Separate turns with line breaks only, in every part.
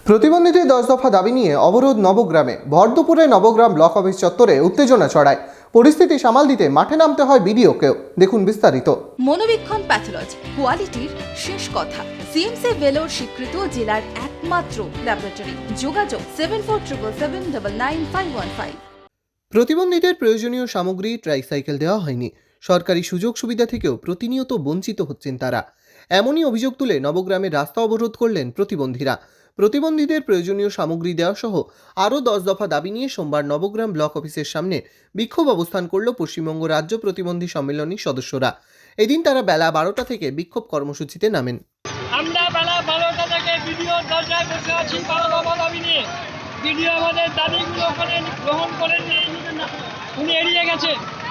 প্রতিবন্ধীদের 10 দফা দাবি নিয়ে অবরোধ নবগ্রামে। ভর দুপুরে নবগ্রাম ব্লক অফিস চত্বরে উত্তেজনা ছড়ায়। পরিস্থিতি সামাল দিতে মাঠে নামতে হয় বিডিওকেও। দেখুন বিস্তারিত।
মনোবীক্ষণ প্যাথোলজি কোয়ালিটির শেষ কথা। সিএমসি ভেলোর স্বীকৃত জেলার একমাত্র ল্যাবরেটরি। যোগাযোগ 7477799515।
প্রতিবন্ধীদের প্রয়োজনীয় সামগ্রী ট্রাইসাইকেল দেওয়া হয়নি। সরকারি সুযোগ সুবিধা থেকেও প্রতিনিয়ত বঞ্চিত হচ্ছেন তারা। এমনই অভিযোগ তুলে নবগ্রামে রাস্তা অবরোধ করলেন প্রতিবন্ধীরা। প্রতিবন্ধীদের প্রয়োজনীয় সামগ্রী দেওয়া সহ আরও 10 দফা দাবি নিয়ে সোমবার নবগ্রাম ব্লক অফিসের সামনে বিক্ষোভ অবস্থান করল পশ্চিমবঙ্গ রাজ্য প্রতিবন্ধী সম্মেলনীর সদস্যরা। এদিন তারা বেলা 12টা থেকে বিক্ষোভ কর্মসূচিতে নামেন।
আমরা বেলা 12টা থেকে বিডিওর দরজায় বসে আছি 12 দফা দাবি নিয়ে। বিডিও আমাদের দাবিগুলো ওখানে গ্রহণ করেন, উনি এড়িয়ে গেছে।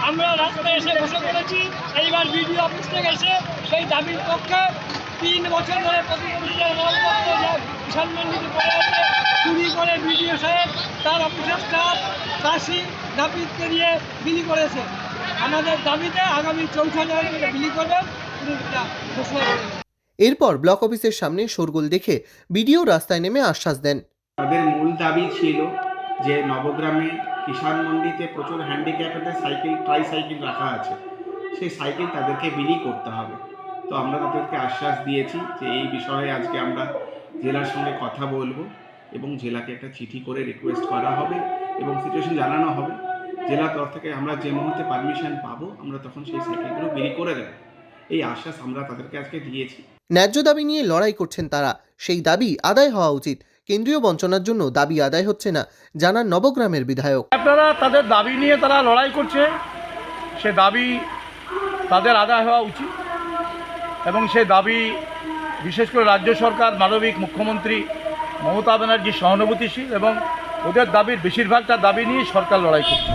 আমরা রাস্তায় এসে বসে পড়েছি। এইবার বিডিও অফিস থেকে এসে সেই দাবির পক্ষে 3 বছর ধরে প্রতিবন্ধীদের মালপত্র কিষাণ মন্ডিতে পড়ে আছে, চুরি করে বিডিও সাহেব তার অফিসের স্টাফ চাষি দাবিতে নিয়ে বিলি করেছে। আমাদের দাবিতে আগামী 4 জানুয়ারি বিলি করবেন, উনি ঘোষণা করেন।
এরপর ব্লক অফিসের সামনে শোরগোল দেখে বিডিও রাস্তায় নেমে আশ্বাস দেন।
তাদের মূল দাবি ছিল যে নবগ্রামে কিষাণ মন্ডিতে প্রচুর হ্যান্ডিক্যাপেদের সাইকেল ট্রাইসাইকেল রাখা আছে, সেই সাইকেল তাদেরকে বিলি করতে হবে। তো আমরা তাদেরকে আশ্বাস দিয়েছি যে এই বিষয়ে আজকে আমরা জেলার সঙ্গে কথা বলবো এবং জেলাকে একটা চিঠি করে রিকোয়েস্ট করা হবে এবং সিচুয়েশন জানানো হবে। জেলার তরফ থেকে আমরা যে মুহূর্তে পারমিশন পাবো আমরা তখন সেই সাইকেলগুলো বিলি করে দেবো, এই আশ্বাস আমরা তাদেরকে আজকে দিয়েছি।
ন্যায্য দাবি নিয়ে লড়াই করছেন তারা। সেই দাবি আদায় হওয়া উচিত। কেন্দ্রীয় বঞ্চনার জন্য দাবি আদায় হচ্ছে না, জানান নবগ্রামের বিধায়ক।
আপনারা তাদের দাবি নিয়ে তারা লড়াই করছে, সে দাবি তাদের আদায় হওয়া উচিত এবং সে দাবি বিশেষ করে রাজ্য সরকার মানবিক মুখ্যমন্ত্রী মমতা ব্যানার্জি সহানুভূতিশীল এবং ওদের দাবির বেশিরভাগটা দাবি নিয়ে সরকার লড়াই করছে।